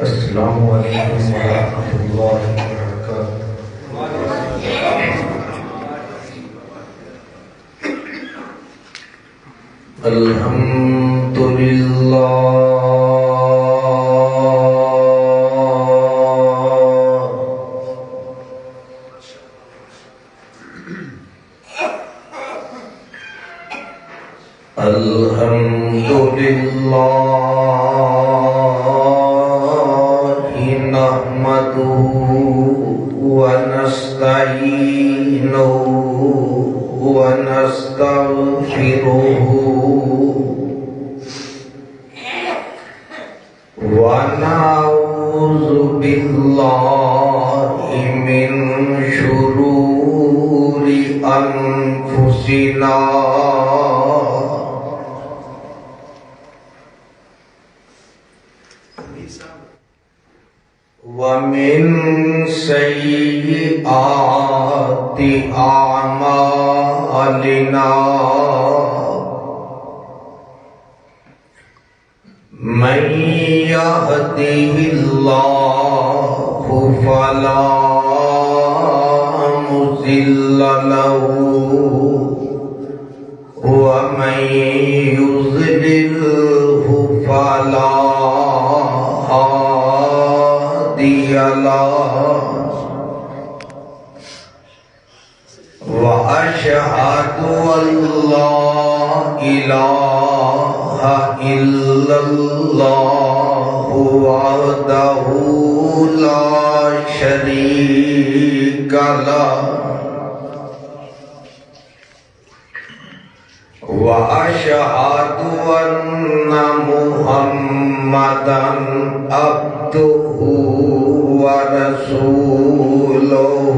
السلام علیکم ورحمۃ اللہ وبرکاتہ۔ الحمد ومن سيئات أعمالنا من يهده الله فلا مضل له ومن يضلله فلا وأشهد أن لا إله إلا الله وحده لا شريك له وأشهد أن محمدًا عبده ورسوله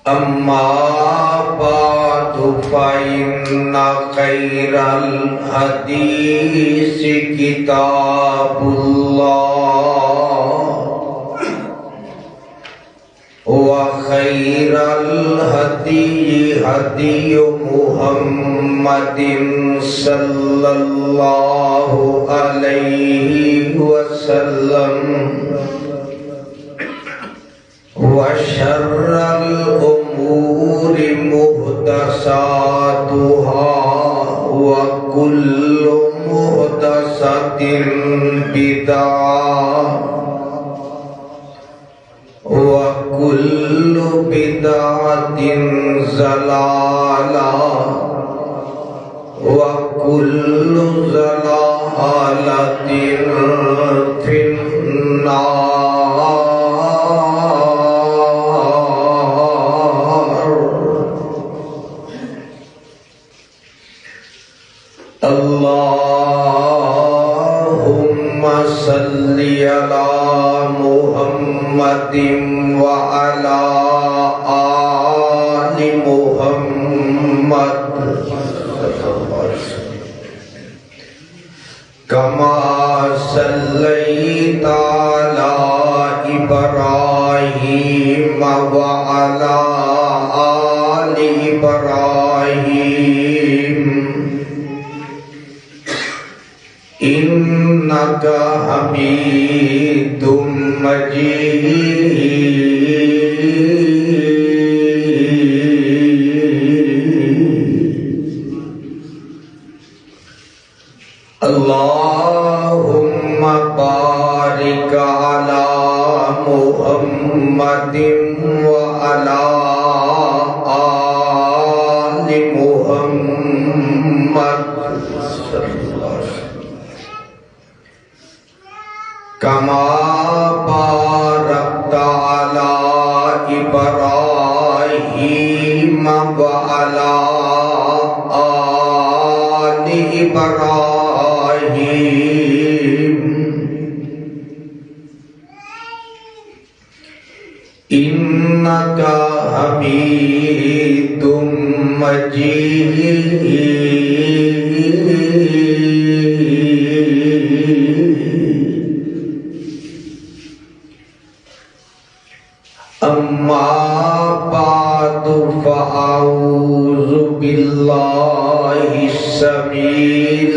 أما بعد فإن خير الحديث كتاب الله وخير الهدي هدي محمد صلى الله عليه وسلم وشر الأمور محدثاتها وكل محدثة بدعة وكل بدعة ضلالة وكل ضلالة في النار۔ اللهم صل على محمد وعلى آل محمد كما صليت على إبراهيم وعلى آل إبراهيم إنك حميد مجيد۔ اللهم بارك على محمد وعلى آل محمد كما باركت على وعلى إبراهيم وعلى آل إبراهيم إنك حميد مجيد أما بعد فأعوذ بالله السميع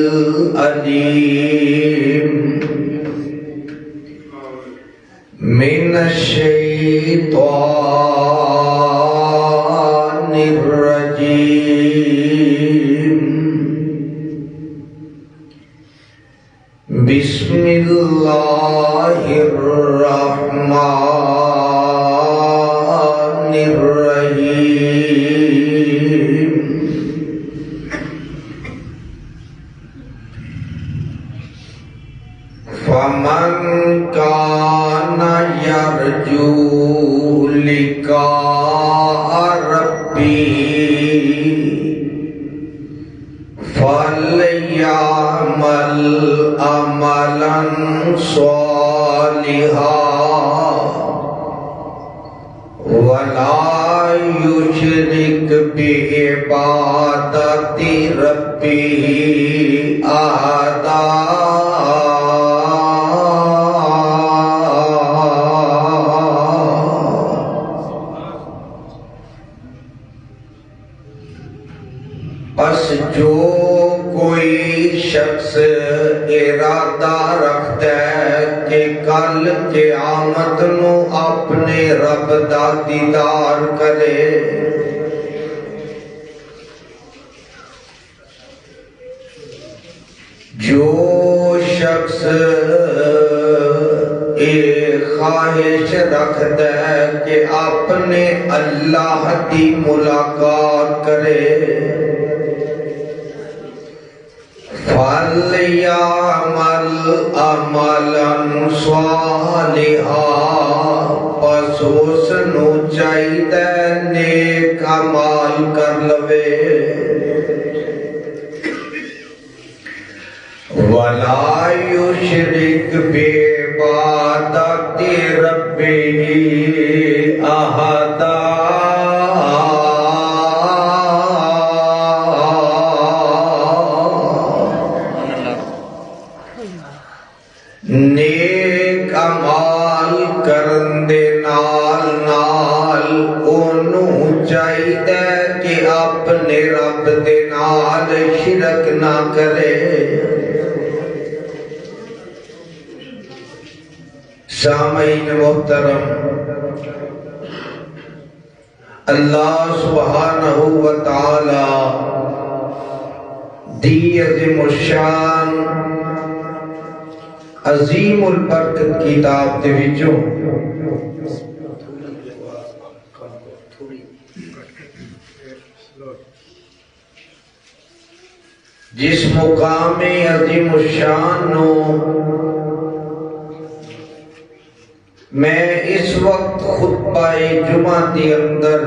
العليم من الشيطان الرجيم بسم الله الرحمن الرحيم فمن كان يرجو لقاء ربه فليعمل عملا صالحا ولا يشرك بعبادة ربه أحدا بس جو کوئی شخص ارادہ رکھتا ہے کہ کل قیامت نو اپنے رب دا دیدار کرے جو شخص خواہش رکھتا ہے کہ اپنے اللہ کی ملاقات کرے فَلْيَعْمَلْ عَمَلًا صَالِحًا پس اس نو چاہیے نیک عمل کر لوے وَلَا يُشْرِكْ بِعِبَادَةِ رَبِّهِ أَحَدًا نیک عمال کرن دے نال نال انہوں چاہیے کہ اپنے رب دے نال شرک نہ کرے سامعین محترم اللہ سبحانہ وتعالی دی عظیم الشان عظیم البرکت کتاب دے وچوں جس مقام عظیم الشان نو میں اس وقت خطبہ جمعہ دی اندر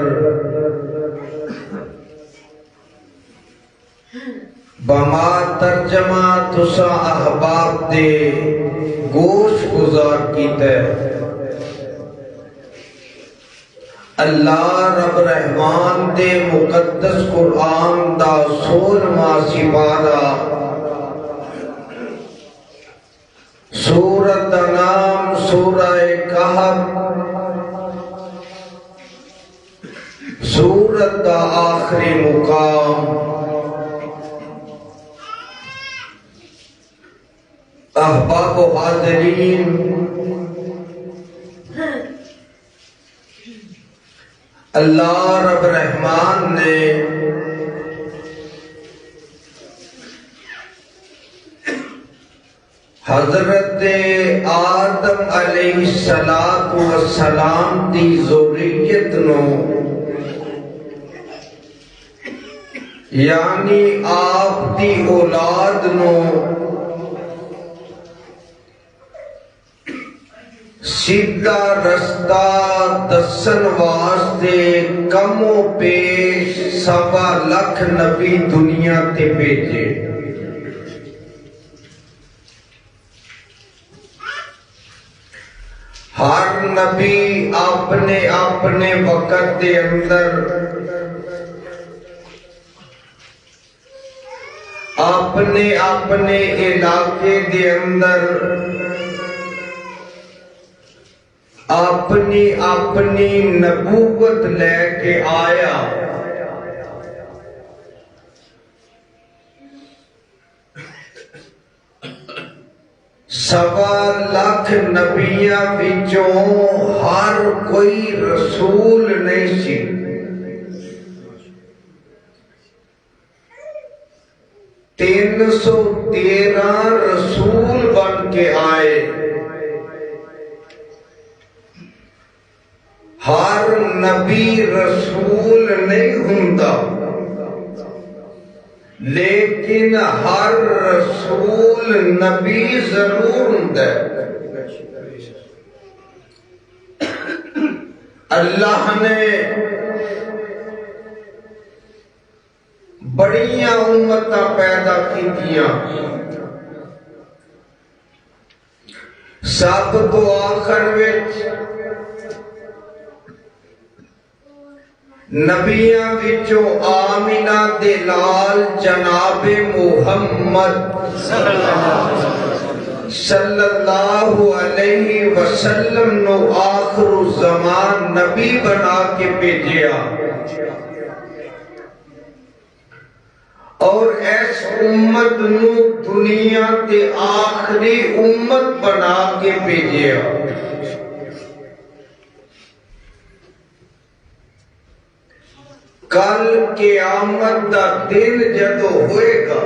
بما ترجمہ تسا احباب دے گوش گزار کیتا ہے اللہ رب رحمان دے مقدس قرآن دا 16واں سپارہ سورۃ نام سورہ کہف سورت دا آخری مقام احباب و حاضرین اللہ رب رحمان نے حضرت آدم علیہ السلام دی ذریت نو یعنی آپ دی اولاد نو سیدھا رستہ دسن واسطے کم و پیش 1.25 لاکھ نبی دنیا تے بھیجے. ہر نبی اپنے اپنے وقت دے اندر اپنے اپنے علاقے دے اندر اپنی اپنی نبوت لے کے آیا. سوا لاکھ نبیاں وچوں ہر کوئی رسول نہیں سی. تین سو 13 رسول بن کے آئے. ہر نبی رسول نہیں ہوندا، لیکن ہر رسول نبی ضرور ہوندا ہے. اللہ نے بڑیاں امتاں پیدا کیتیاں، سب تو آخر وچ نبیاں وچوں آمینہ دے لال جناب محمد صلی اللہ علیہ وسلم نو آخر زمان نبی بنا کے بھیجیا، اور اس امت نو دنیا تے آخری امت بنا کے بھیجیا. کل قیامت دا دن جدو ہوئے گا،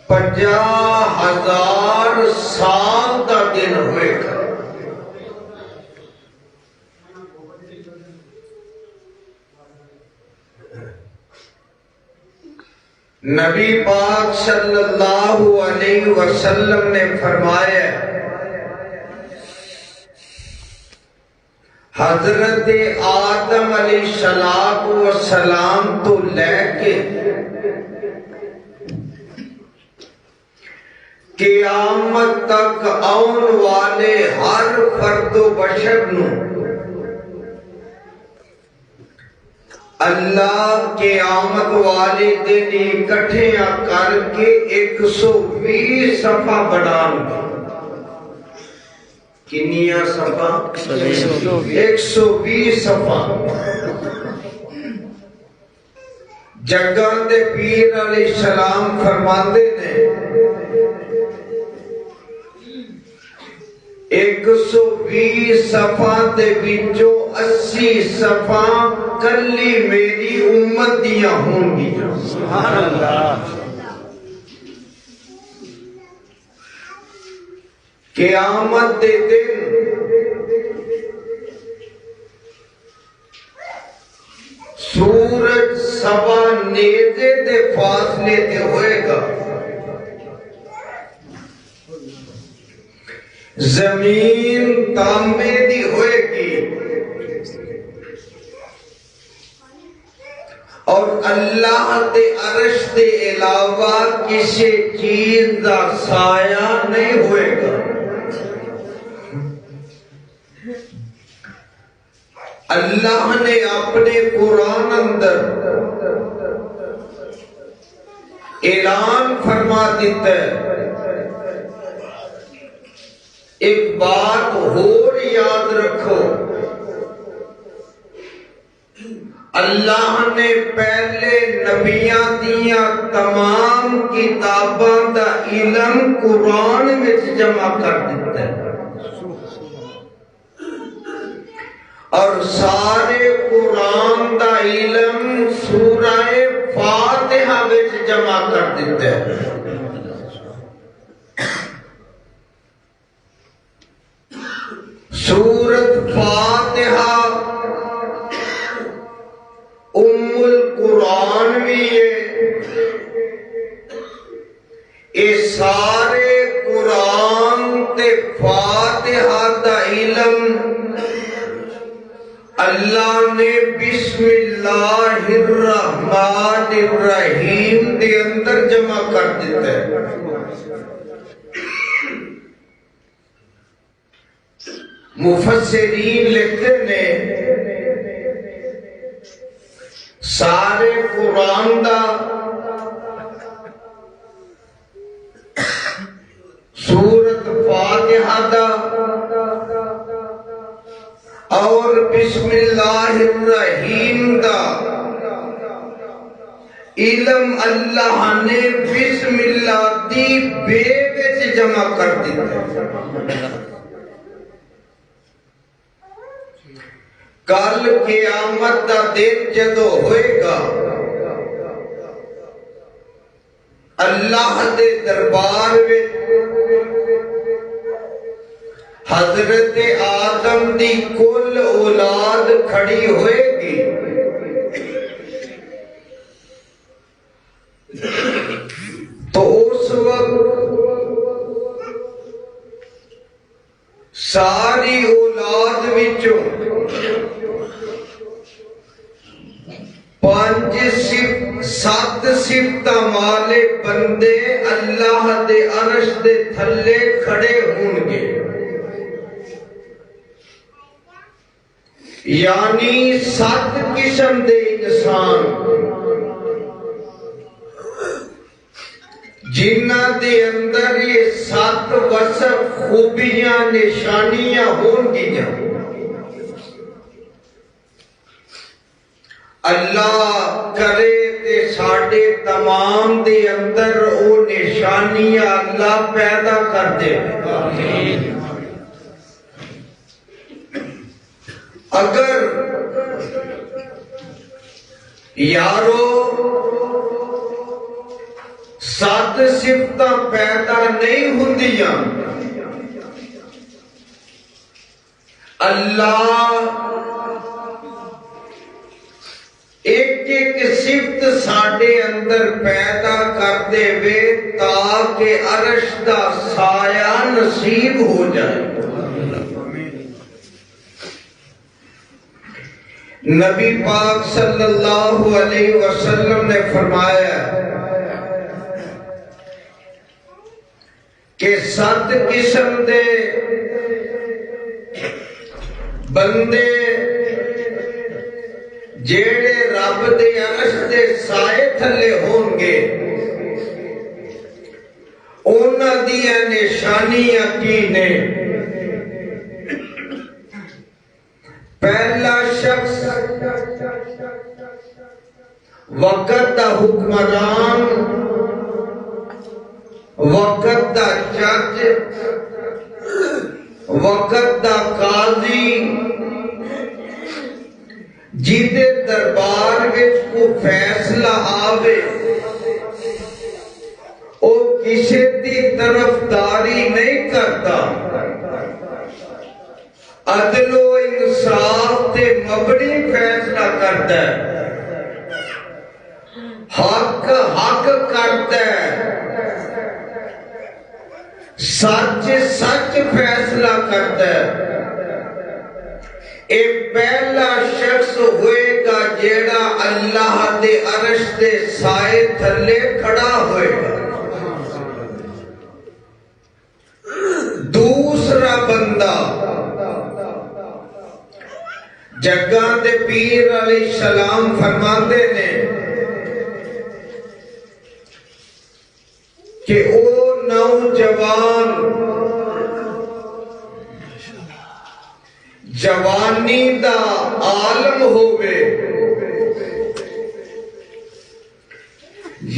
50,000 سال دا دن ہوئے گا. نبی پاک صلی اللہ علیہ وسلم نے فرمایا، حضرت آدم علیہ السلام تو لے کے قیامت تک آن والے ہر فرد و بشر نو اللہ قیامت والے دن اکٹھیاں کر کے 120 صفحہ بنان گے. کنیاں صفحہ؟ 120 صفحہ. جگہ دے پیر علیہ السلام فرماندے نے 120 صفحہ دے وچوں 80 صفحہ کلی میری امت دیاں ہوں گی. سبحان اللہ. قیامت دے دن سورج سوا نیزے دے فاصلے تے ہوئے گا، زمین تانبے دی ہوئے گی، اور اللہ دے عرش دے علاوہ کسی چیز دا سایہ نہیں ہوئے گا. اللہ نے اپنے قرآن اندر اعلان فرما دیتا ہے. ایک بات اور یاد رکھو، اللہ نے پہلے نبیاں دیاں تمام کتاباں دا علم قرآن میں جمع کر دیتا ہے، اور سارے قرآن دا علم سورہ فاتحہ وچ جمع کر دیتا ہے. سورت فاتحہ ام القرآن بھی ہے. یہ سارے فاتحہ دا علم اللہ نے بسم اللہ الرحمن الرحیم دے اندر جمع کر دیتا ہے۔ مفسرین لکھتے نے سارے قرآن دا سورت فاتحہ دا اور بسم اللہ الرحیم دا علم اللہ نے بسم اللہ دی بے وچ جمع کر دیتا ہے۔ کل قیامت دا دن جدو ہوئے گا اللہ دے دربار میں حضرت آدم دی کل اولاد کھڑی ہوئے گی، تو اس وقت ساری اولاد وچوں 7 صفتاں والے بندے اللہ دے عرش دے تھلے کھڑے ہون گے، یعنی 7 قسم دے انسان جنہ دے اندر یہ 7 وصف خوبیاں نشانیاں ہون گیاں۔ اللہ کرے تے ساڑے تمام دے اندر او نشانیاں اللہ پیدا کر دے۔ اگر یارو 7 صفتاں پیدا نہیں ہوندیاں، اللہ ایک صفت ساڑے اندر پیدا کر دے وے تاکہ عرش دا سایہ نصیب ہو جائے۔ نبی پاک صلی اللہ علیہ وسلم نے فرمایا کہ 7 قسم دے بندے جیڑے رب دے عرش دے سائے تھلے ہون گے، انہاں دیاں نشانیاں کی نے؟ پہلا شخص وقت دا حکمران، وقت دا جج، وقت دا قاضی، جیدے دربار وچ کو فیصلہ آوے او کسی دی طرفداری نہیں کرتا، عدل و انصاف تے مبنی فیصلہ کرتا ہے، حق کرتا ہے، سچ فیصلہ کرتا ہے۔ ایک پہلا شخص ہوئے گا جیڑا اللہ دے عرش دے سائے تھلے کھڑا ہوئے گا۔ دوسرا بندہ جگہ دے پیر علیہ السلام فرماتے نے کہ او نوجوان جوانی دا عالم ہوئے،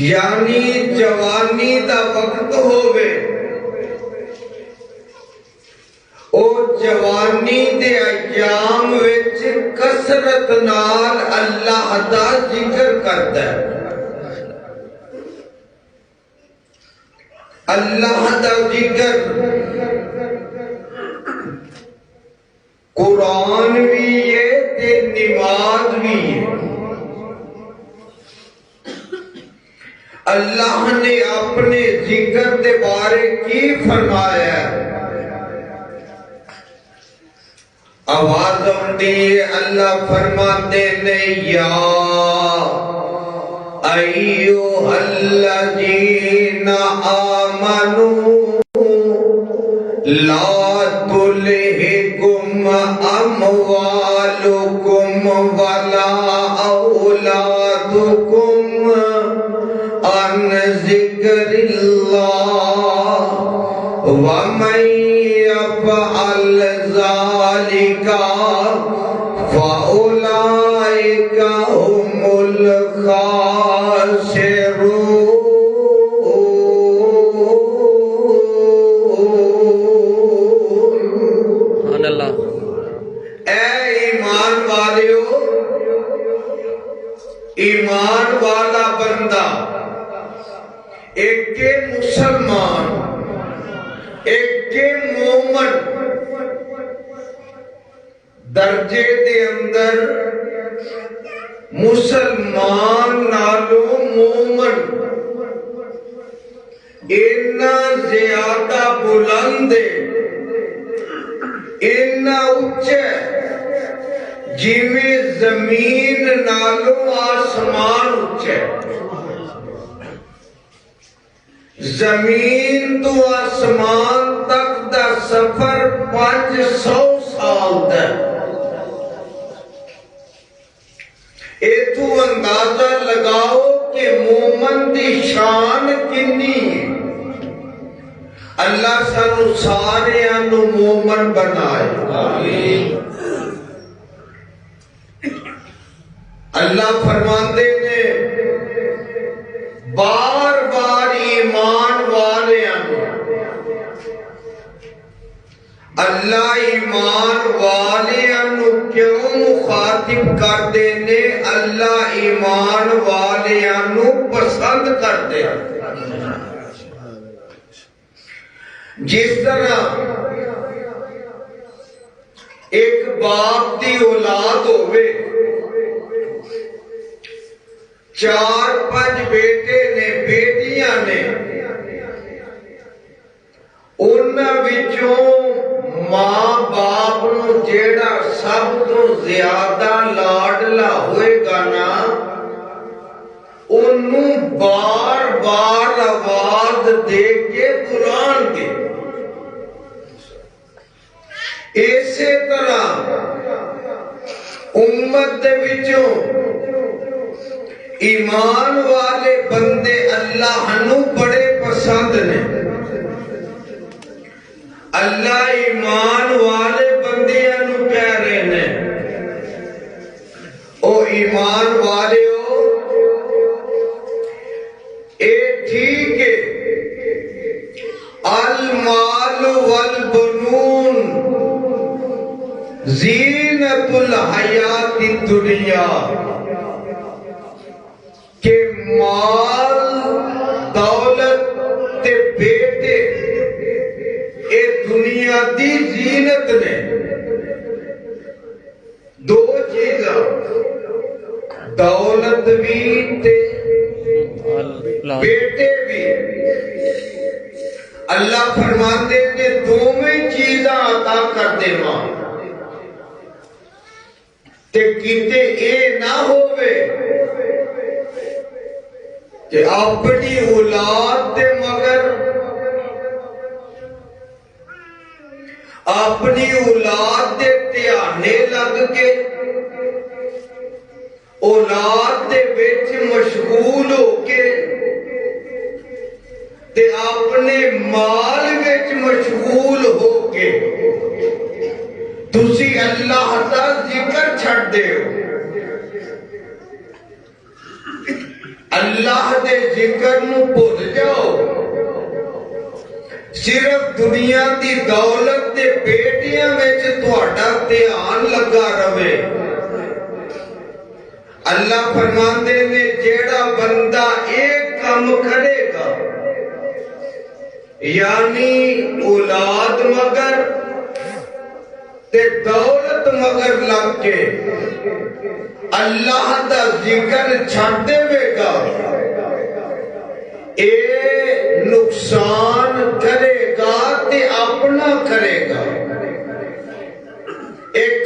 یعنی جوانی دا وقت ہوئے، او جوانی دے ایام وچ کثرت نال اللہ دا ذکر کرتا ہے، اللہ دا ذکر قرآن بھی ہے تے نماز بھی ہے۔ اللہ نے اپنے ذکر دے بارے کی فرمایا ہے آواز آتی ہے اللہ فرماتے نے یا ایھا الذین آمنوا لا تلہکم اموالکم ولا اولادکم عن ذکر اللہ ومن يفعل ذلك فأولئك هم الخاسرون۔ اے ایمان والیو، ایمان والا بندہ، ایک کے مسلمان، ایک کے مومن، درجے دے اندر مسلمان نالو مومن اتنا زیادہ بلند ہے، اتنا اونچا جویں زمین نالو آسمان اونچا، زمین تو آسمان تک دا سفر 500 سال دا، ایتھو اندازہ لگاؤ کہ مومن دی شان کنی ہے۔ اللہ سانو سارے انو مومن بنائے، اللہ فرماندے نے بار بار ایمان والے انو، اللہ ایمان والے انو کیوں مخاطب کر دینے؟ اللہ ایمان والے انو پسند کر دے۔ جس طرح ایک باپ دی اولاد ہوئے، 4-5 بیٹے نے بیٹیاں نے، انہاں وچوں ماں باپ نو جیڑا سب تو زیادہ لاڈلا ہوئے گا نا، انہوں بار بار آواز دے کے بلان گے۔ اسی طرح امت دے وچوں ایمان والے بندے اللہ نو بڑے پسند نے۔ اللہ ایمان والے بندیاں نو کہہ رہے ہیں، او ایمان والے ہو، اے ٹھیک ہے، المال والبنون زینت الحیات الدنیا، کہ مال دولت تے بیٹے اے دنیا دی زینت نے۔ دو چیزاں، دولت بھی تے بیٹے بھی، اللہ فرماتے نے دوویں چیزاں عطا کر دے ماں، تے کیتے اے نہ ہوئے کہ اپنی اولاد دے مگر اپنی اولاد دے دھیانے لگ کے، اولاد دے وچ مشغول ہو کے، تے اپنے مال وچ مشغول ہو کے تسی اللہ دا ذکر چھڑ دے ہو۔ اللہ دے ذکر نو بھول جاؤ، صرف دنیا دی دولت دے بیٹیاں وچ تہاڈا دھیان لگا رہے۔ اللہ فرماندے نے جیڑا بندہ ایک کام کرے گا، یعنی اولاد مگر تے دولت مگر لگ کے اللہ دا ذکر چھڑ دے گا، اے نقصان کرے گا تے اپنا کرے گا۔ ایک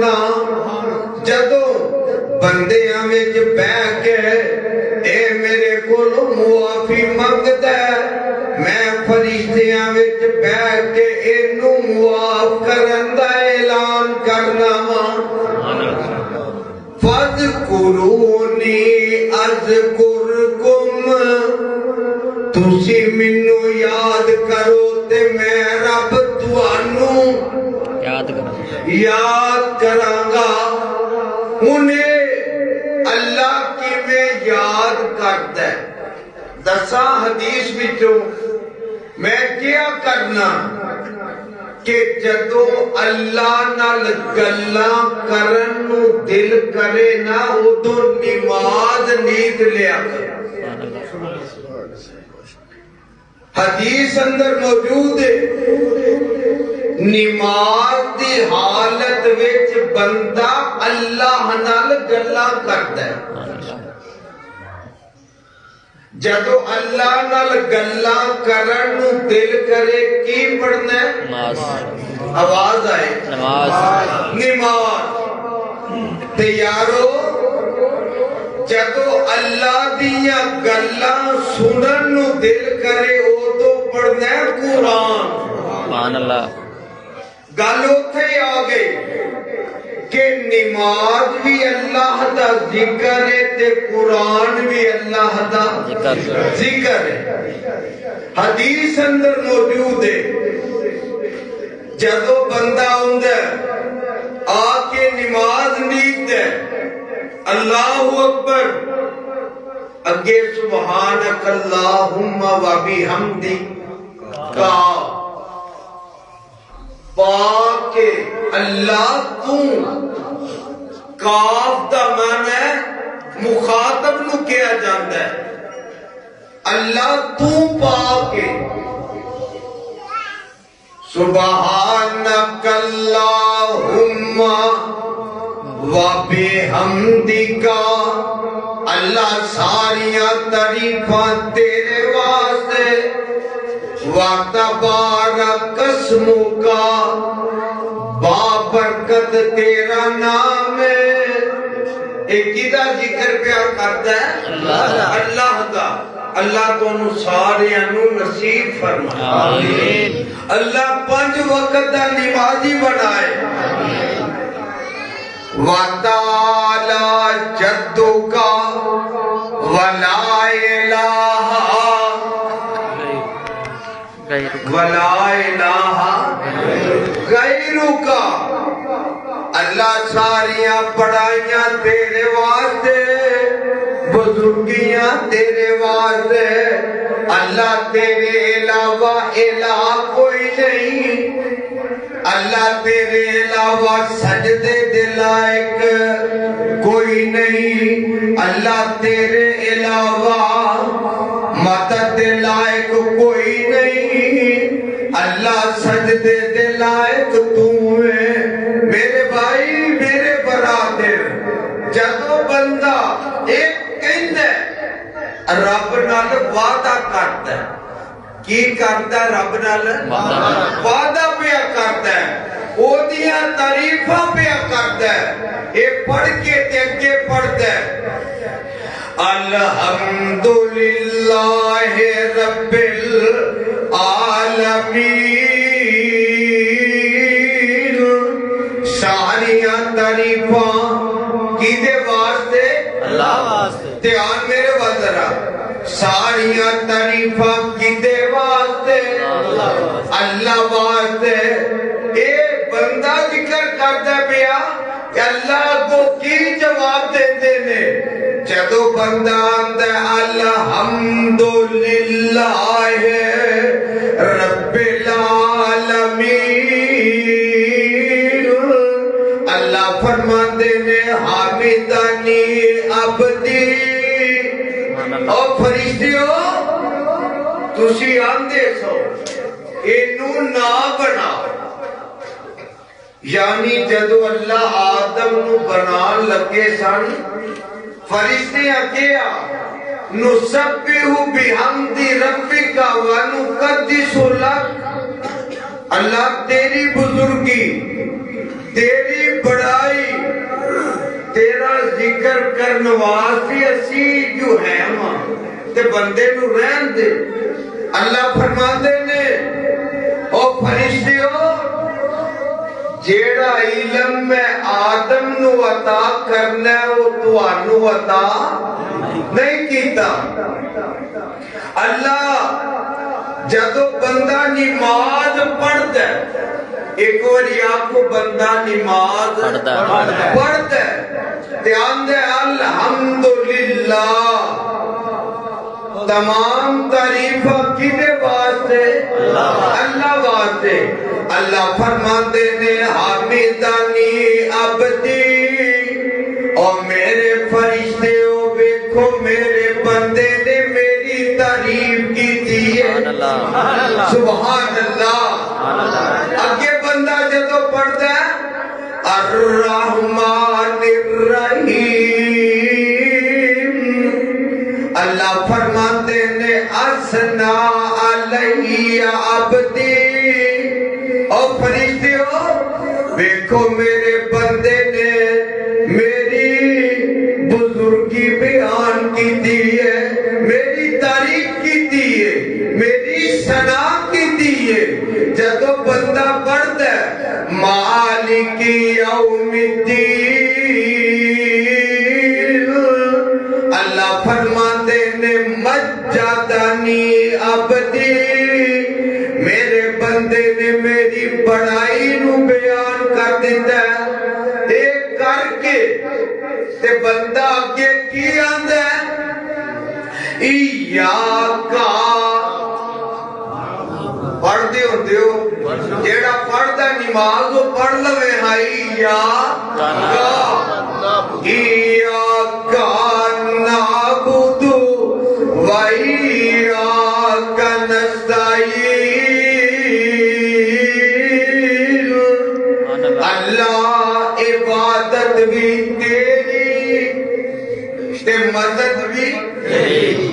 کرنا جدو بندیاں وچ بہ کے اے میرے کولوں معافی منگدا ہے میں فرشتیاں وچ بہ کے اینوں معاف کرن دا اعلان کرنا وا فَاذْكُرُونِي أَذْكُرْكُمْ تُسی مینوں یاد کرو تے میں رب تانوں یاد کراں گا انہیں اللہ کی میں یاد کرتا ہے دساں حدیث وچوں میں کیا کرنا کہ جدو اللہ نال گلاں کرن نو دل کرے نا ادو نماز نیند لیا کر حدیث اندر موجود ہے نماز دی حالت وچ بندہ اللہ نال گلاں کردا ہے جدو اللہ نال گلاں کرن نو دل کرے کی پڑھنا ہے آواز آئے نماز تے یارو جدو اللہ دیاں گلاں سنن نو دل کرے او تو پڑھنا ہے قرآن سبحان اللہ گل اوتھے آ گئی کہ نماز بھی اللہ دا ذکر ہے تے قرآن بھی اللہ دا ذکر ہے حدیث اندر موجود ہے جدو بندہ ہوندا آ کے نماز نیند ہے اللہ اکبر اگے سبحانک اللہم و بحمدک کا پاک اللہ تو کاف دا معنی ہے مخاطب نو کیا جاندا ہے اللہ تو پاک سبحانک اللہم و بحمدک اللہ ساریاں تعریفاں تیرے واسطے وَتَبَارَكَ اسْمُكَ بابرکت تیرا نام ہے ایک کدا ذکر پیا کرتا ہے اللہ کا اللہ تو انہوں سارے انہوں نصیب فرمائے اللہ 5 وقت دا نمازی بنائے وَتَعَالَى جَدُّكَ وَلَا إِلَٰهَ وَلَا إِلَٰهَ غَيْرُكَ اللہ ساریاں پڑھائیاں تیرے واسطے بزرگیاں تیرے واسطے اللہ تیرے علاوہ الہ کوئی نہیں اللہ تیرے علاوہ سجدے دے لائق کوئی نہیں اللہ تیرے علاوہ مدد دے لائق کوئی نہیں اللہ سجدے دے لائق تو ہے میرے بھائی میرے برادر جدو بندہ ایک کہندہ رب نال وعدہ کرتا ہے کی کرتا ہے رب نال وعدہ پیا کرتا ہے او دیاں تعریفاں پیا کرتا ہے اے پڑھ کے تے اگے پڑھتا ہے الحمدللہ رب العالمین ساریاں تعریفاں کیدے واسطے اللہ واسطے دھیان میرے وزرا ساریاں تعریفاں کیدے واسطے اللہ واسطے اے بندہ ذکر کرتا پیا کہ اللہ کو کی جواب دیتے نے جدو بندہ آندہ الحمدللہ رب العالمین اللہ فرماتے نے حامدانی عبدی اور فرشتیوں تسی آندے سو اینو نہ بنا یعنی جدو اللہ آدم نو بنان لگے سن فرشتے کیا نسبح بحمد ربک ونقدس لک اللہ تیری بزرگی تیری بڑائی کرنے واسطے اسی جو ہے ماں تے بندے نو رہن دے اللہ فرماندے نے او فرشتیو جیڑا علم میں آدم نو عطا کرنا ہے وہ تانوں عطا نہیں کیتا اللہ جدو بندہ نماز پڑھتا ہے ایک واری آپ کو بندہ نماز پڑھتا ہے دھیان دے الحمدللہ تمام تعریفہ کدے واسطے اللہ واسطے اللہ فرماتے نے حامدانی عبدی اور میرے فرشتے ہو دیکھو میرے بندے نے میری تعریف کی دی ہے سبحان اللہ آگے بندہ جدو پڑھتا ہے الرحمن الرحیم اللہ فرماتے نے اسنا علیہ عبدی اور فرشتے ہو دیکھو میرے بندے نے میری بزرگی بیان کی دی ہے میری تعریف کی دی ہے میری ثنا کی دی ہے جدو بندہ پڑھتا ہے مالک یوم الدین اللہ فرماتے نے مجدنی عبدی میرے بندے نے میری بڑائی نو بیان کر دیتا ہے ایک کر کے تے بندہ آگے کی آندا ہے ایاکا پڑھ دیو دیو جیڑا پڑھدا نماز وہ پڑھ لوے ہائی ایاکا ایاکا نعبد و ایاکا نستعین اللہ عبادت بھی تیری تے مدد بھی تیری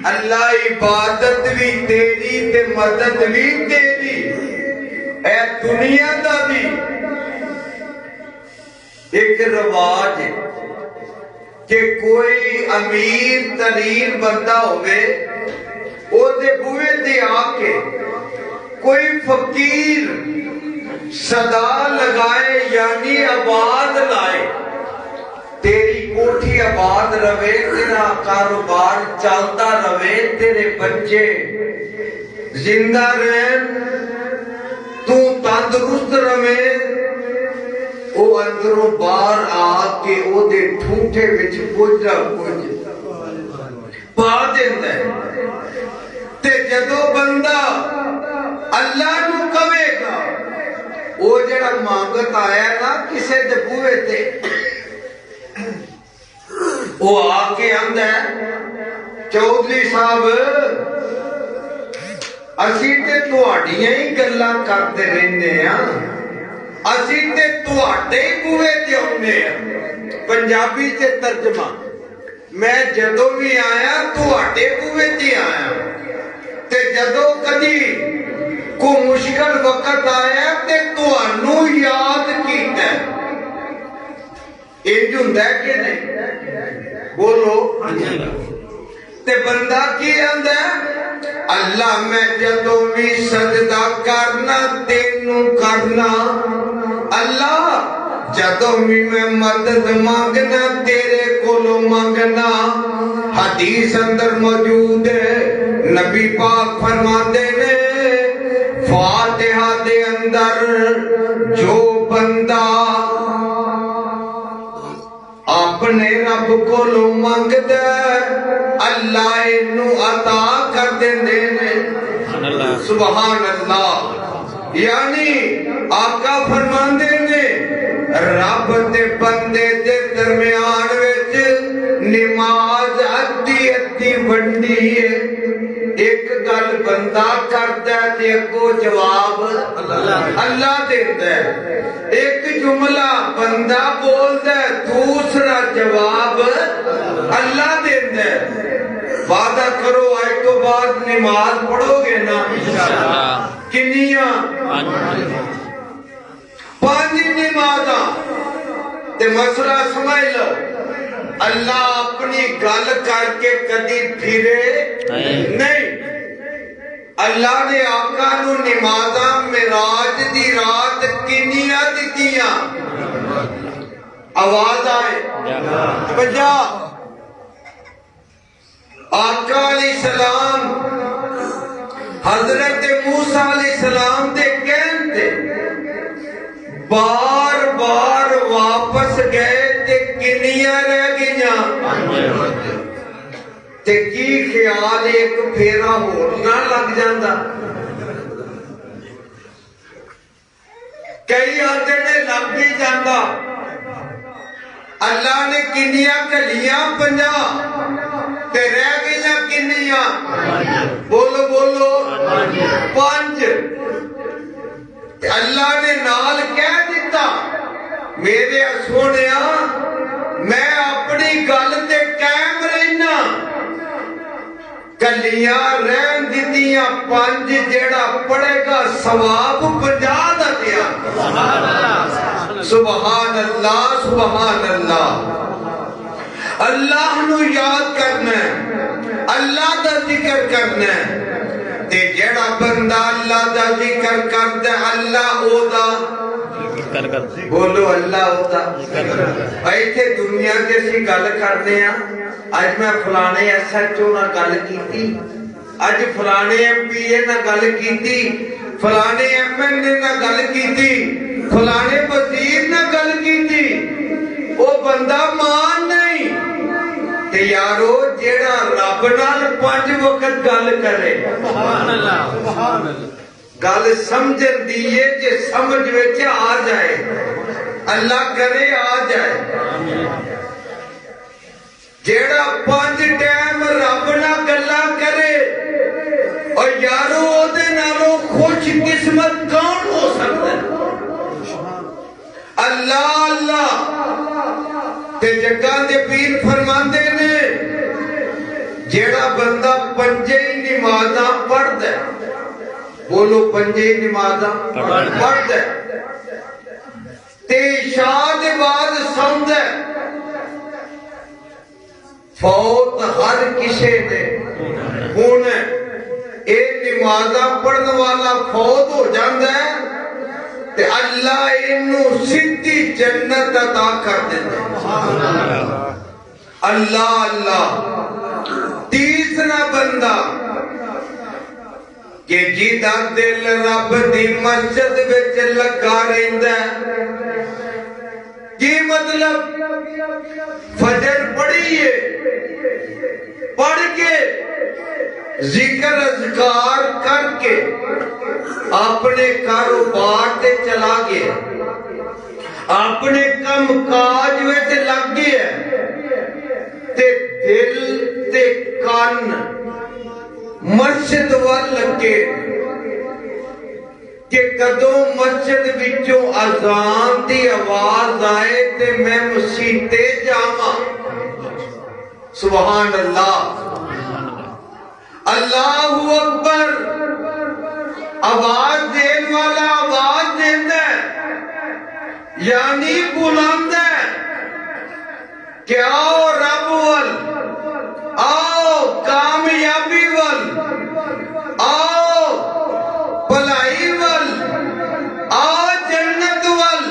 اللہ عبادت بھی تیری تے مدد بھی تیری اے دنیا دا بھی ایک رواج ہے کہ کوئی امیر ترین بندہ ہوئے او دے بوئے دے آکے کوئی فقیر صدا لگائے یعنی آباد لائے تیری کوٹھی آباد روے تیرا کاروبار چلتا روے تیرے بچے زندہ رہن تو تندرست روے او اندروں بار آکے او دے ٹھوٹے وچ پوجا پا دیندہ ہے تے جدو بندہ اللہ نو کہے گا وہ جڑا مانگت آیا نا کسے دے بوئے تے وہ آکے آندہ ہے چودھری صاحب اسی تے تواڈیاں ہی گلاں کرتے رہندے ہاں اسی تے تواڈے ہی بوئے تے آوندے ہاں پنجابی تے ترجمہ میں جدوں بھی آیا تواڈے بوئے تے آیا تے جدوں کدی کو مشکل وقت آیا تے تانوں یاد کیتا ہے انج ہوندا ہے کہ نہیں بولو تے بندہ کی آندا ہے اللہ میں جدوں بھی سجدہ کرنا تینوں کرنا اللہ جدوں بھی میں مدد مانگنا تیرے کولوں مانگنا حدیث اندر موجود ہے نبی پاک فرماتے نے فاتحہ دے اندر جو بندہ اپنے رب کو لو مانگ دے اللہ انو عطا کر دیندے نے سبحان اللہ یعنی آقا فرماندے نے رب دے بندے دے درمیان وچ نماز ادھی ادھی ونڈی ہے ایک گل بندہ کرتا ہے تے کو جواب اللہ دیتا ہے ایک جملہ بندہ بولتا ہے دوسرا جواب اللہ دیتا ہے وعدہ کرو آج تو بعد نماز پڑھو گے نا کنیاں 5 نمازاں تے مسئلہ سمجھ لو اللہ اپنی گل کر کے کدی پھرے نہیں. اللہ نے آقا نو نمازاں معراج دی رات کنیاں دتیاں؟ آواز آئے 50. آقا علیہ السلام حضرت موسیٰ علیہ السلام دے کہن تے بار بار واپس گئے تے کنیاں رہ گئیاں؟ تے کی خیال ایک پھیرا ہور نہ لگ جاندا؟ کئی آتے نے لگ بھی جاندا. اللہ نے کنیاں کلیاں 50 تے رہ گئیاں کنیاں؟ بولو بولو 5. اللہ نے نال کہہ دیتا میرے سونیا میں اپنی گل تے قائم رہنا. کلیاں رہن دیتیاں 5 جیڑا پڑے گا ثواب 50 دا دیا. سبحان اللہ سبحان اللہ. اللہ نو یاد کرنا ہے, اللہ دا ذکر کرنا ہے. تے جیڑا بندہ اللہ دا ذکر کرتا ہے اللہ او دا بولو اللہ او دا. ایتھے دنیا تے اسی گل کرنے ہیں اج میں فلانے SHO نال گل کیتی, اج فلانے MPA نال گل کیتی, فلانے MNA نال گل کیتی, فلانے وزیر نال گل کیتی. او بندہ مان نہیں تے یارو جیڑا رب نال 5 وقت گل کرے گل سمجھن دیئے جے سمجھ وچ آ جائے اللہ کرے آ جائے. جیڑا 5 ٹائم رب نال گلاں کرے اور یارو او دے نالوں خوش قسمت کون ہو سکتا ہے؟ اللہ اللہ. تے جگہ دے پیر فرماندے نے جیڑا بندہ 5 ہی نمازاں پڑھدا ہے, بولو 5 ہی نمازاں پڑھدا ہے تے عشاء دے بعد سوندا ہے, فوت ہر کسے دے ہونا ہے. اے نمازاں پڑھن والا فوت ہو جاندا ہے تے اللہ انہوں سدھی جنت عطا کر دیتا ہے. اللہ اللہ. تیسرا بندہ کہ جیدہ دل رب دی مسجد وچ لگا رہندا ہے. کی مطلب فجر پڑھیے, پڑھ کے ذکر اذکار کر کے اپنے کاروبار تے چلا گیا, اپنے کم کاج وچ لگ گیا تے دل تے کان مسجد وال لگے کہ کدوں مسجد وچوں اذان دی آواز آئے تے میں مسیتے جاواں. سبحان اللہ. اللہ اکبر. آواز دین والا آواز دیندا ہے یعنی بلاندہ ہے کہ آؤ رب وال, آؤ کامیابی وال, آؤ بھلائی وال, آؤ جنت وال.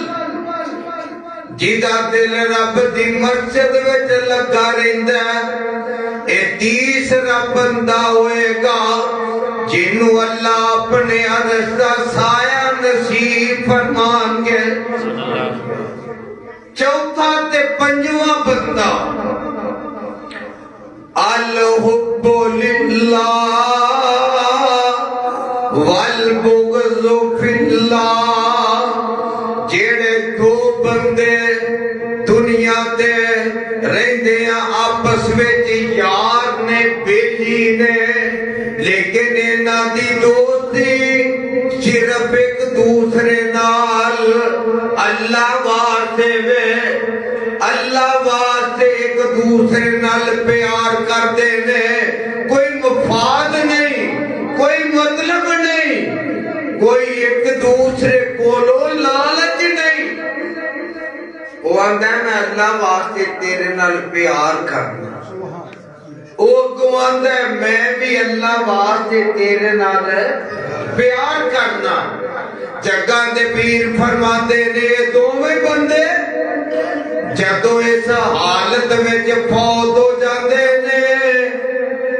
جیدہ دل رب دی مسجد وچ لگا رہندا ہے اے تیسرا بندہ ہوئے گا جنہوں اللہ اپنے عرش دا سایہ نصیب فرمان گے. چوتھا تے 5واں بندہ الحب للہ والبغض فی اللہ. جیڑے 2 بندے دنیا دے رہندے ہیں آپس وچ یار نے بیلی نے, لیکن انہاں دی دوستی صرف ایک دوسرے نال اللہ واسطے وے, اللہ واسطے ایک دوسرے نال پیار کردے نے. کوئی مفاد نہیں, کوئی مطلب نہیں, کوئی ایک دوسرے کولوں لالچ نہیں. وہ آندا ہے میں اللہ واسطے تیرے نال پیار کرنا او اگوں آندا ہے میں بھی اللہ واسطے تیرے نال پیار کرنا جگہ دے پیر فرماندے نے دوویں بندے جدوں اس حالت وچ فوت ہو جاندے نے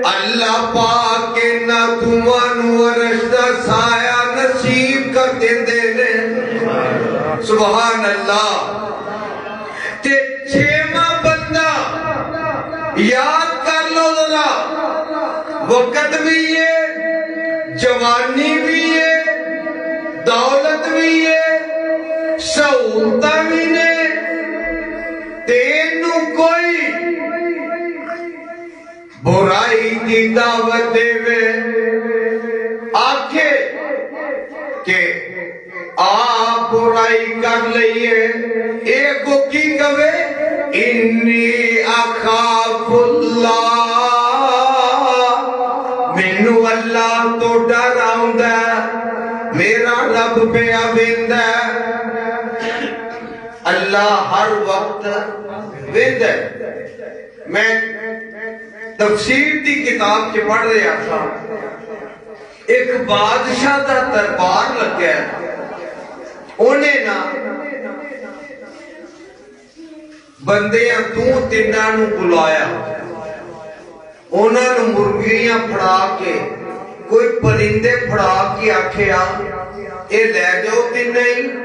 اللہ پاک کے نہ تمہانوں عرش دا سایہ نصیب کر دیندے نے سبحان اللہ تے چھواں بندہ یاد کر لو ذرا وقت بھی ہے جوانی بھی ہے دولت بھی ہے سہولتاں بھی نے تینوں کوئی برائی کی دعوت دے آکھے کہ آپ برائی کر لئیے ایک کو کی کہے انی اخاف اللہ مینوں اللہ تو ڈر آوندا میرا رب پہ آویندا اللہ ہر وقت ویندا میں تفسیر دی کتاب چ پڑھ رہا تھا ایک بادشاہ دا دربار لگا انہیں نا بندیاں تیناں نوں بلایا انہاں نوں مرغیاں پھڑا کے کوئی پرندے پھڑا کے آکھیا اے لے جاؤ تینوں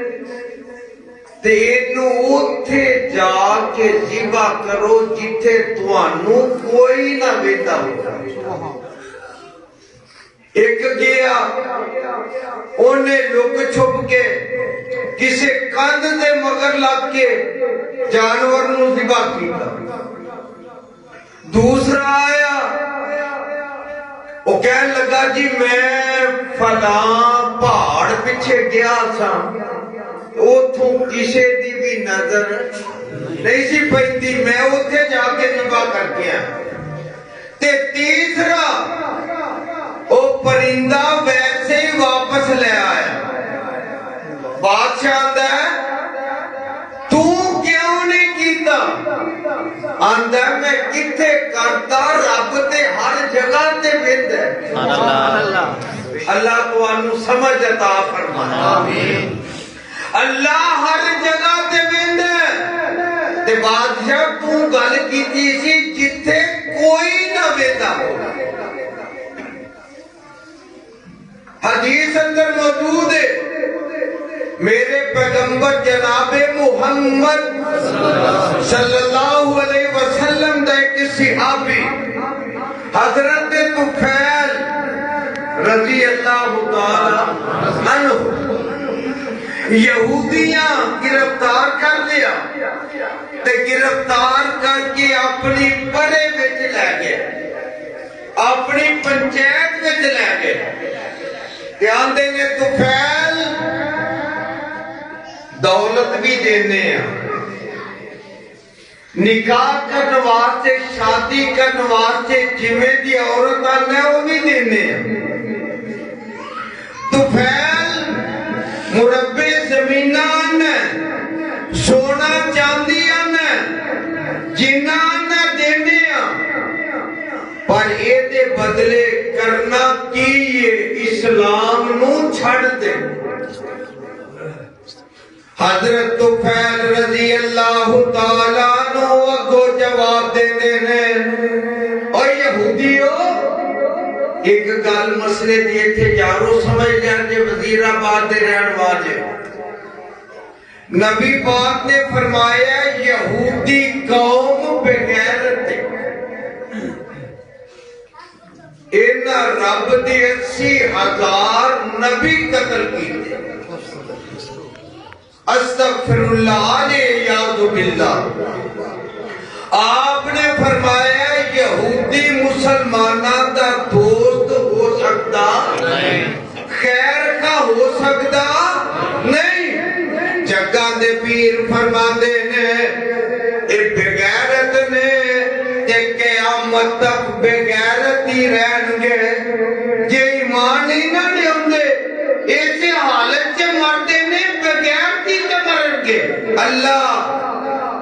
تے اینوں اوتھے جا کے ذبح کرو جتھے تانوں کوئی نہ ویندا ہو ایک گیا انہیں لک چھپ کے کسی کند دے مگر لگ کے جانور نو ذبح کیتا دوسرا آیا وہ کہنے لگا جی میں فلاں پہاڑ پیچھے گیا سا اوتھوں کسی دی بھی نظر نہیں سی پیندی میں اوتھے جا کے ذبح کر کے تے تیسرا او پرندہ ویسے ہی واپس لے آیا بادشاہ آندا ہے تو کیوں نہیں کیتا آندا ہے میں کتھے کرتا رب تے ہر جگہ تے ویندا ہے اللہ تو انو سمجھ عطا فرمائے آمین اللہ ہر جگہ تے ویندا ہے تے بادشاہ تو گل کیتی سی جتھے کوئی نہ ویندا ہو حدیث اندر موجود ہے میرے پیغمبر جناب محمد صلی اللہ علیہ وسلم دا ایک صحابی حضرت طفیل رضی اللہ تعالی عنہ یہودیاں گرفتار کر لیا تے گرفتار کر کے اپنی پرے وچ لے گئے اپنی پنچایت وچ لے گئے آندے نے طفیل دولت بھی دینے ہیں نکاح کرنے واسطے شادی کرنے واسطے جمعے دی عورت آنے وہ بھی دینے ہیں طفیل مربع زمینہ آنے سونا چاندی آنے جنہ آنے دینے ہیں پر اے دے بدلے کرنا کیے اسلام نو چھڑ دے حضرت طفیل رضی اللہ تعالیٰ عنہ اگو جواب دے دینے اور یہودیو ایک گل مسئلے دیے تھے یارو سمجھ لیا جے وزیر آباد دے رہن والے نبی پاک نے فرمایا یہودی قوم بغیرت ہے اینا رب دی 80,000 نبی قتل کیتے استغفر اللہ علیہ یاد باللہ آپ نے فرمایا یہودی مسلمانہ دا دوست ہو سکتا خیر کا ہو سکتا نہیں جگہ دے پیر فرماندے نے اے بغیرت نے تے قیامت تک بغیرت ہی رہن گے جے ایمان ہی نہ لیندے ایسے حالت سے مردے نے بغیرتی تے مرن گے اللہ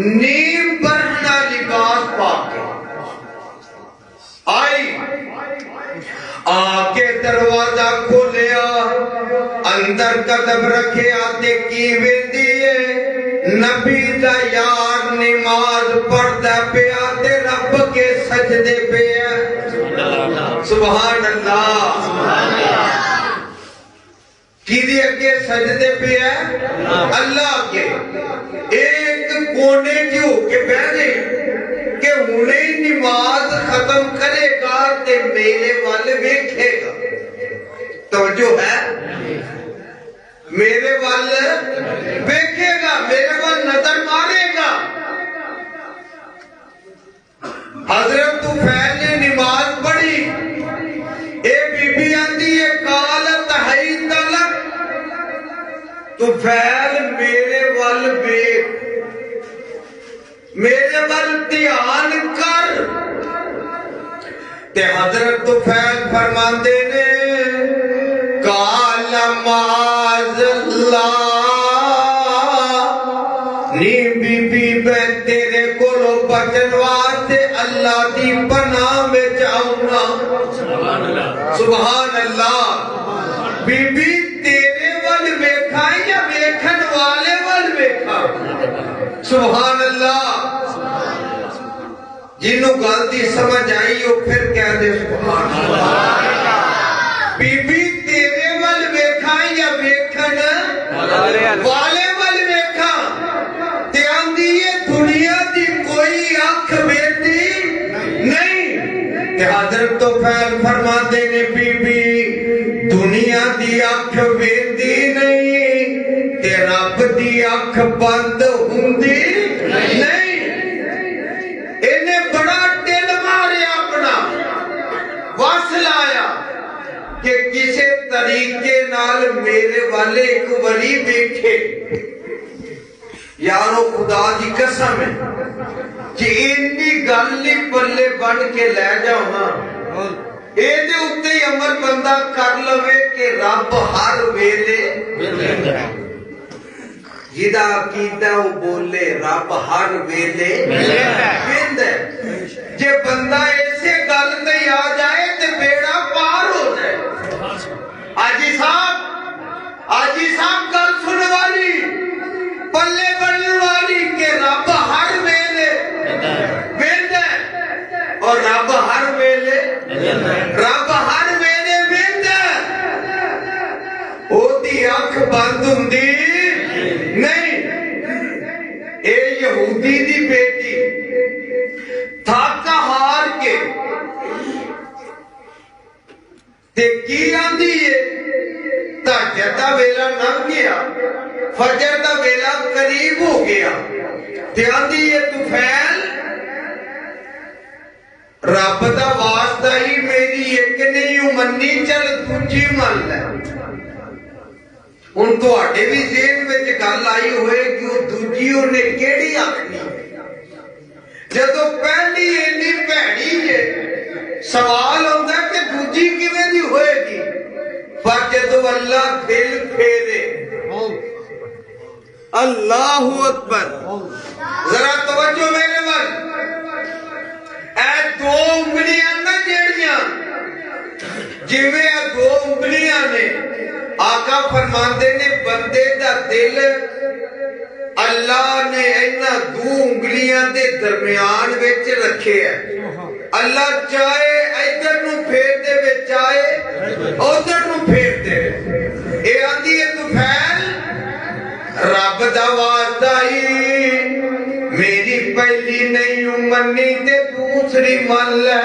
نیم برہنہ لباس پا کے آئی، آ کے دروازہ کھولیا، اندر قدم رکھے آتے کی ویندیے نبی دا یار نماز پڑھتا پیا تے رب کے سجدے پیا۔ سبحان اللہ، کی دی اگے سجدے پیا اللہ کے۔ ایک کونے جو کے بیٹھے کہ انہیں نماز ختم کرے گا تے میرے والے دیکھے گا، توجہ ہے، میرے والے دیکھے گا، میرے والے نظر مارے گا۔ حضرت طفیل نے نماز پڑھی، اے بی بی آندی ہے قالت حیت لک، طفیل میرے وال بیک، میرے وال دھیان کر۔ تے حضرت طفیل فرماندے نے قال معاذ اللہ، نی بی بی میں تیرے کولو بچن واسطے اللہ دی پناہ میں جاؤنا۔ سبحان اللہ، بی بی تیرے وال ویکھا یا ویکھن والے وال ویکھا؟ سبحان اللہ، جنہوں غلطی سمجھ آئی وہ پھر کہہ دے سبحان اللہ۔ بی بی تیرے وال ویکھا یا ویکھن والے وال ویکھا؟ تے آندی یہ دنیا دی کوئی آنکھ بیٹی نہیں۔ تے حضرت طفیل فرماندے نے بی بی دنیا دی آنکھ بیٹی نہیں تے رب دی آنکھ بند ہوندی نہیں۔ انہیں بڑا دل مارے اپنا وصل آیا کہ کسے طریقے نال میرے والے ایک ولی بیٹھے۔ یارو خدا دی قسم ہے کہ انی گلی پلے بن کے لے جاؤ نا، اے دے اتے عمل بندہ کر لوے کہ رب ہر ویلے، جدا عقیدہ وہ بولے رب ہر ویلے ویندہ۔ جے بندہ ایسے گل تے آ جائے تے بیڑا پار ہو جائے۔ آجی صاحب گل سن والی، پلے بننے والی کہ رب ہر ویلے ویندہ، اور رب ہر ویلے ویندہ، او دی آنکھ بند ہوندی نہیں۔ اے یہودی دی بیٹی تھاکا ہار کے تے کی آندی ہے تہجد دا ویلا لنگ گیا، فجر دا ویلا قریب ہو گیا، تے آندی ہے طفیل رب دا واسطہ ہی میری ایک نہیں منی چل دوجی من لے۔ ان تو آٹے بھی ذہن میں گل آئی ہوئے کہ وہ دوجی انہیں کیڑی آکھنی، جدو پہلی اینی بھیڑی ہے سوال ہوتا ہے کہ دوجی کیویں دی ہوئے گی، پر جدو اللہ دل پھیرے، اللہ اکبر، ذرا توجہ میرے وقت، اے دو انگلیاں نہ جیڑیاں، جویں اے دو انگلیاں نے، آقا فرماندے نے بندے دا دل اللہ نے اینا دو انگلیاں دے درمیان وچ رکھے ہے۔ اللہ چاہے ادھر نو پھیر دے وے، چاہے ادھر نو پھیر دے۔ اے آندی ہے طفیل رب دا واسطہ ہی میری پہلی نہیں منی تے دوسری من لے۔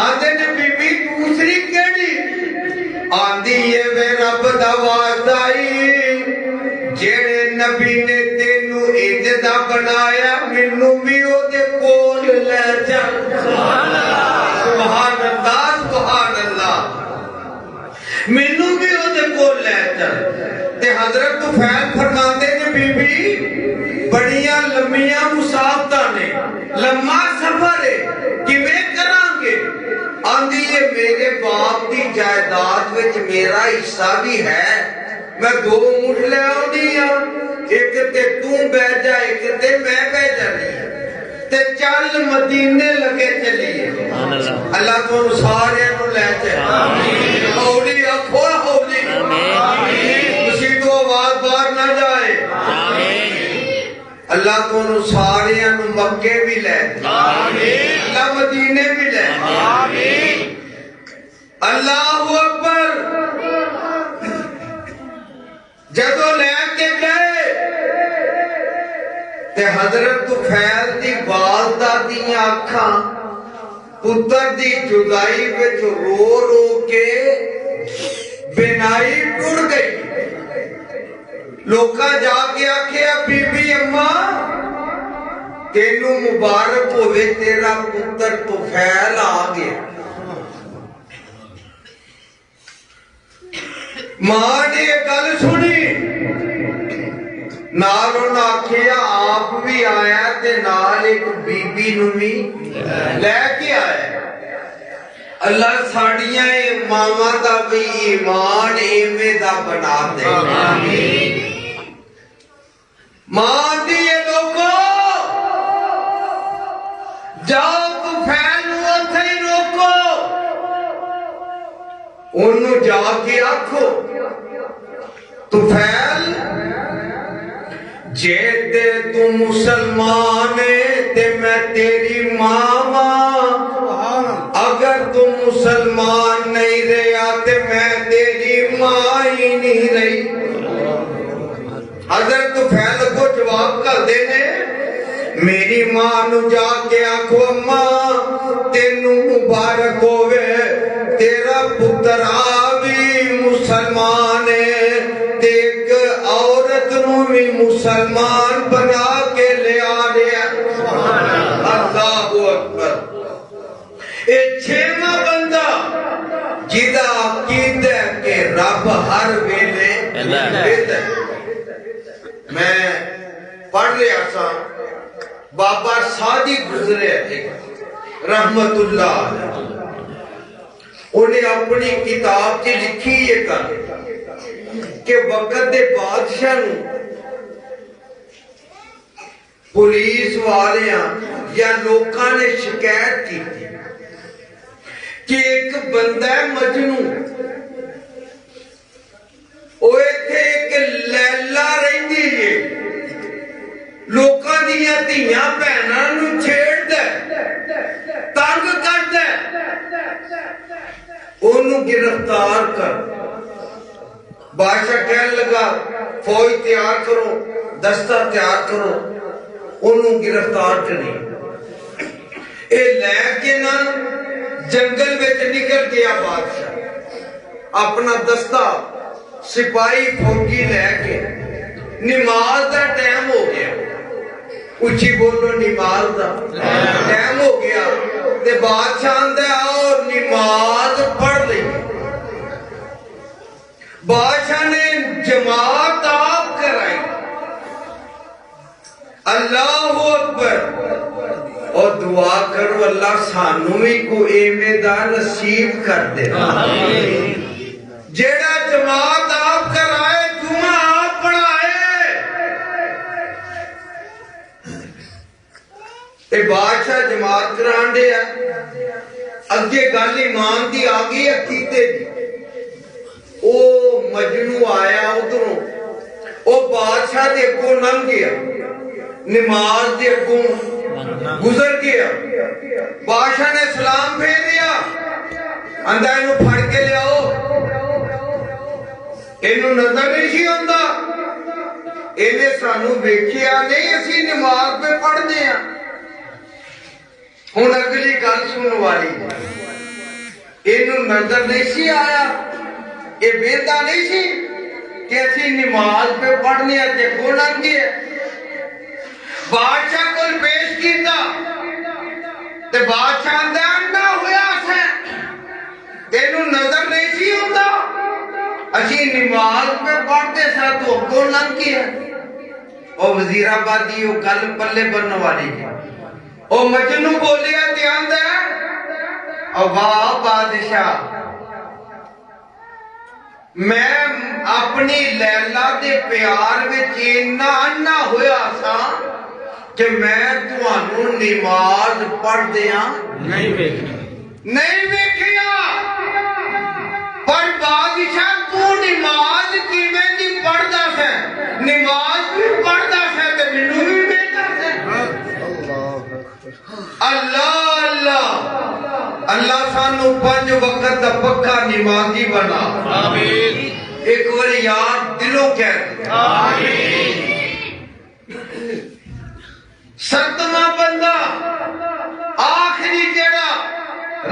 آندے نے بی بی دوسری کیڑی؟ آندی ہے وے رب دا واسطہ ہی جیڑے نبی نے تینو اجدا بنایا منو بھی او دے کول لے جا۔ سبحان اللہ، سبحان اللہ، منو بھی او دے کول لے جا۔ تے حضرت طفیل فرماندے نے بی بی بڑیاں لمیاں مسافتہ نے، لمحہ سفر ہے، کیویں کران گے؟ آندی ہے میرے باپ دی جائیداد وچ میرا حصہ بھی ہے، میں دو اونٹ لے آؤں ایک تے تو بہ جا ایک تے میں بہ جانی تے چل مدینے لگے چلیے اللہ تو سارے نو لے چلے ہولی آکھو ہولی مسیح تو آواز باہر نہ جائے اللہ تو سارے نو مکے بھی لے اللہ مدینے بھی لے اللہ اکبر جدو لے کے گئے تے حضرت طفیل دی والدہ دیاں آنکھاں پتر دی جدائی وچ رو رو کے بینائی ٹوٹ گئی لوکاں جا کے آکھیا بی بی اماں تینوں مبارک ہوئے تیرا پتر طفیل آ گیا ماں نے یہ گل سنی نال انہاں آکھیا آپ بھی آیا تے نال ایک بی بی نو بھی لے کے آیا اللہ ساڑیاں ماما دا بھی ایمان ایویں دا بنا دے ماں دی یہ لوگو جاؤ طفیل نو اتھے ہی روکو انہوں جا کے آکھو طفیل جے تے تو مسلمان تے میں تیری ماما اگر تو مسلمان نہیں رہا تے میں تیری ماں ہی نہیں رہی حضرت طفیل کو جواب کر دینے میری ماں نو جا کے آکھو اماں تینوں مبارک ہوئے تیرا پتر آبی مسلمان ہے ایک عورت نو بھی مسلمان بنا کے لے آنے اللہ اکبر اے چھیمہ بندہ جدہ عقید ہے کہ رب ہر ویلے میں پڑھ لیا سا بابا سادی گزرے رحمت اللہ انہیں اپنی کتاب کی لکھی یہ کر کہ وقت دے بادشاہ نو پولیس والیاں یا لوکاں نے شکایت کی کہ ایک بندہ مجنو اوے تھے ایک لیلہ رہندی ہے لوکاں دیاں دھیاں بہناں نو چھیڑ دے تنگ کر دے انہوں گرفتار کر بادشاہ کہنے لگا فوج تیار کرو دستہ تیار کرو انہوں گرفتار کریں اے لے کے نا جنگل میں نکل گیا بادشاہ اپنا دستہ سپاہی فوجی لے کے نماز دا ٹائم ہو گیا اچھی بولو نماز دا ٹائم ہو گیا تے بادشاہ اندے آؤ نماز پڑھ لی بادشاہ نے جماعت آپ کرائی اللہ اکبر اور دعا کرو اللہ سانو ہی کو ایمیں دا نصیب کر دے جیڑا جماعت آپ کرائے جمعہ آپ پڑھائے اے بادشاہ جماعت کران دے اگے گل ایمان دی آگئی عقیدے دی او مجنو آیا ادھروں او بادشاہ دے کو ننگ گیا نماز دے کو گزر گیا بادشاہ نے سلام بھیج دیا اندھا انہوں پھڑ کے لے آؤ انہوں نظر نہیں سی ہوندہ انہیں سانو بیکھیا نہیں اسی نماز پہ پڑھ دیا ہون اگلی گل سنو والی انہوں نظر نہیں سی آیا یہ بیدہ نہیں سی کہ اسی نماز پہ پڑھنے آتے کون آنگی ہے بادشاہ کو پیش کیتا تے بادشاہ اندر نہ ہویا سے تینوں نظر نہیں سی ہوتا اسی نماز پہ پڑھتے سا تو کون آنگی ہے او وزیر آبادی او گل پلے بننے والی ہے او مجنو بولیا دھیان دے او واہ بادشاہ میں اپنی لیلا دے پیار وچ اتنا انا ہویا سا کہ میں تانوں نماز پڑھدیاں نہیں ویکھیا پر بادشاہ تو نماز کیویں دی پڑھدا ہے نماز بھی پڑھدا ہے تے مینوں بھی ویکھدا ہے اللہ اللہ اللہ سانو 5 وقت دا پکا نمازی بنا آمین ایک بار یاد دلوں کہہ آمین 7واں بندہ آخری جڑا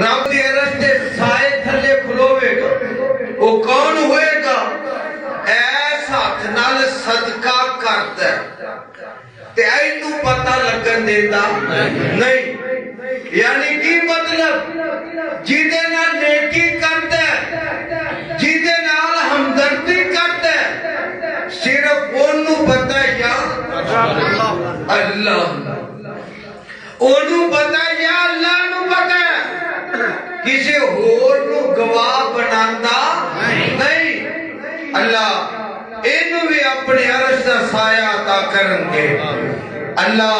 رب دے عرش دے سائے تھلے کھلوے گا وہ کون ہوئے گا ایس ہاتھ نال صدقہ کرتا ہے تے اینو پتہ لگن دیتا نہیں یعنی کی مطلب جیدے نال نیکی کرتا ہے جیدے نال ہمدردی کرتا ہے صرف اونوں پتہ ہے یا اللہ اونوں پتہ ہے یا اللہ نو پتہ ہے کسی اور نو گواہ بناندا نہیں اللہ اینو بھی اپنے عرش دا سایہ عطا کرن گے اللہ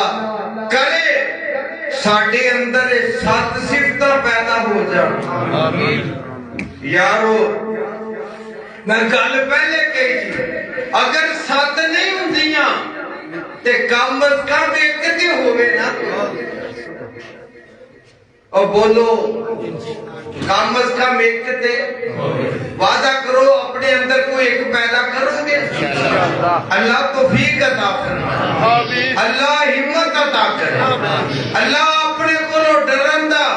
کرے ساڈے اندر 7 صفتاں پیدا ہو جان آمین یارو میں گل پہلے کہی تھی اگر 7 نہیں ہوندیاں تے کم از کم ایک تے ہوے نا اور بولو کم از کم ایک تے وعدہ کرو اپنے اندر کوئی ایک پیدا کرو گے اللہ توفیق عطا فرمائے اللہ ہمت عطا کرے اللہ اپنے کو ڈرندا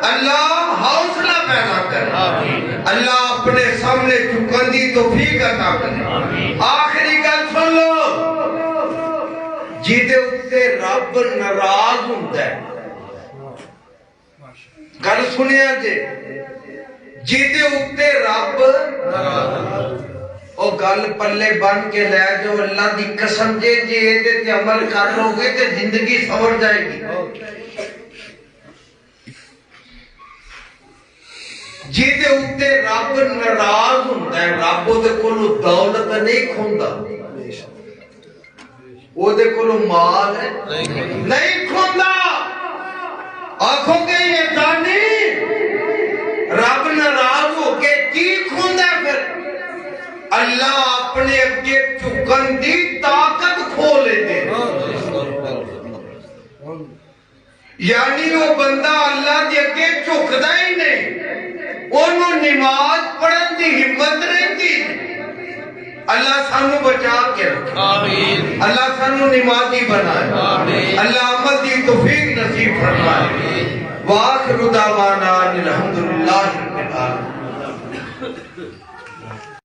اللہ حوصلہ پیدا کرے اللہ اپنے سامنے جھکن دی توفیق عطا کرے آخری گل سن لو جیدے اتے رب ناراض ہوندا ہے گل سنیا جے جیدے اتے رب او گل پلے بن کے لے جو اللہ دی قسم جے جے دے تے عمل کر لو گے تے زندگی سنور جائے گی جیدے اتے رب ناراض ہوندا ہے رب دے کولوں دولت نہیں کھوندا او دے کولوں مال نہیں کھوندا آنکھوں کے یہ دانی رب ناراض ہو کے کی کھوندا پھر اللہ اپنے اگے جھکن دی طاقت کھولے دے یعنی وہ بندہ اللہ دے اگے جھکدا ہی نہیں انہوں نماز پڑھن دی ہمت رہتی اللہ سانو بچا کے رکھے اللہ سانو نمازی بنائے اللہ عمل دی توفیق نصیب فرمائے وآخر دعوانا الحمدللہ رب العالمین